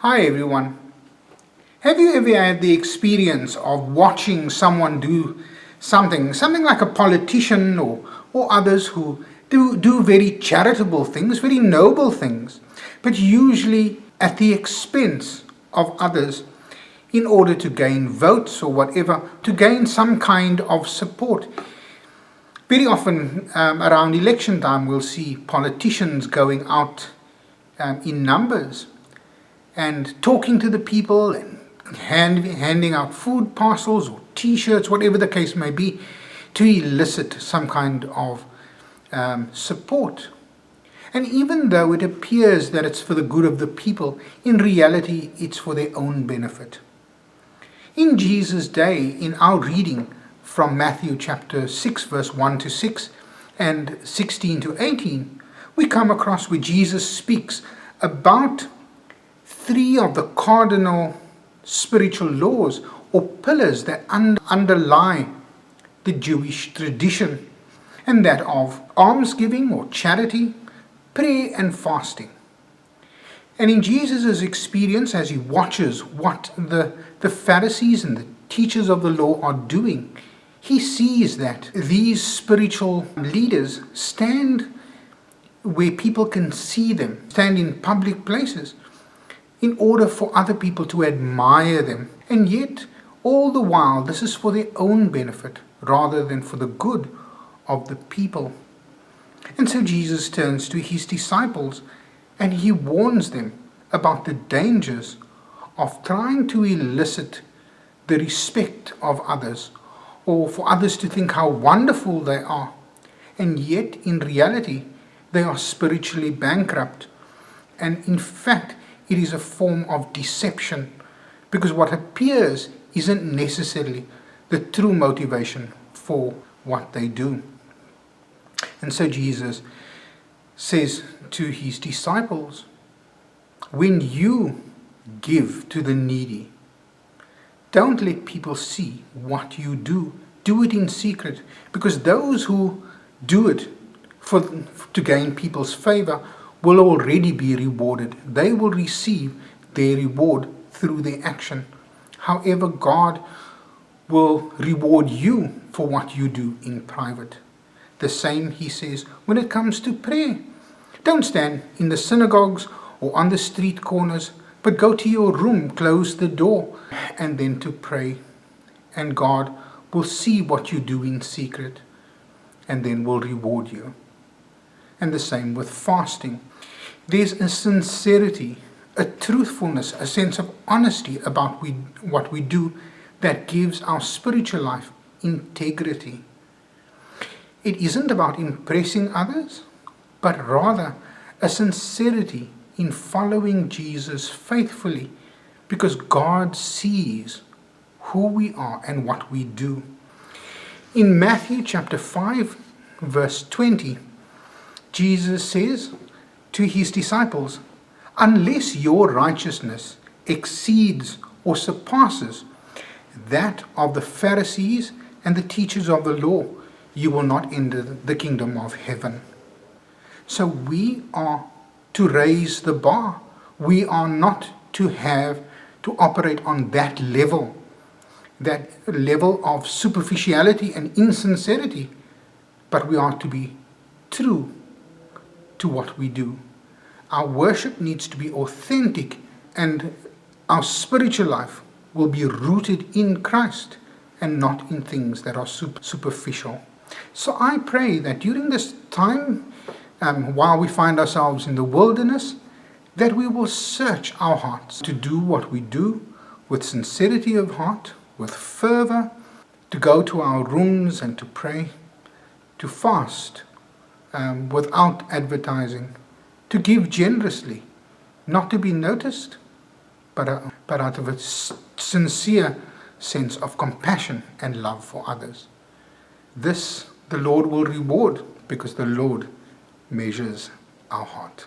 Hi everyone. Have you ever had the experience of watching someone do something like a politician or others who do very charitable things, very noble things, but usually at the expense of others in order to gain votes or whatever, to gain some kind of support? Very often around election time, we'll see politicians going out in numbers and talking to the people and handing out food parcels or t-shirts, whatever the case may be, to elicit some kind of support. And even though it appears that it's for the good of the people, in reality it's for their own benefit. In Jesus' day, in our reading from Matthew chapter 6 verse 1 to 6 and 16 to 18, we come across where Jesus speaks about three of the cardinal spiritual laws or pillars that underlie the Jewish tradition, and that of almsgiving or charity, prayer and fasting. And in Jesus' experience, as he watches what the Pharisees and the teachers of the law are doing, he sees that these spiritual leaders stand where people can see them, stand in public places, in order for other people to admire them. And yet, all the while, this is for their own benefit rather than for the good of the people. And so Jesus turns to his disciples and he warns them about the dangers of trying to elicit the respect of others, or for others to think how wonderful they are, and yet in reality they are spiritually bankrupt. And in fact, it is a form of deception, because what appears isn't necessarily the true motivation for what they do. And so Jesus says to his disciples, when you give to the needy, don't let people see what you do. Do it in secret, because those who do it to gain people's favor will already be rewarded. They will receive their reward through their action. However, God will reward you for what you do in private. The same, he says, when it comes to prayer. Don't stand in the synagogues or on the street corners, but go to your room, close the door, and then to pray. And God will see what you do in secret, and then will reward you. And the same with fasting. There's a sincerity, a truthfulness, a sense of honesty about what we do that gives our spiritual life integrity. It isn't about impressing others, but rather a sincerity in following Jesus faithfully, because God sees who we are and what we do. In Matthew chapter 5, verse 20, Jesus says to his disciples, unless your righteousness exceeds or surpasses that of the Pharisees and the teachers of the law, you will not enter the kingdom of heaven. So we are to raise the bar. We are not to operate on that level of superficiality and insincerity, but we are to be true to what we do. Our worship needs to be authentic, and our spiritual life will be rooted in Christ and not in things that are superficial. So I pray that during this time, while we find ourselves in the wilderness, that we will search our hearts to do what we do with sincerity of heart, with fervor, to go to our rooms and to pray, to fast without advertising, to give generously, not to be noticed, but out of a sincere sense of compassion and love for others. This the Lord will reward, because the Lord measures our heart.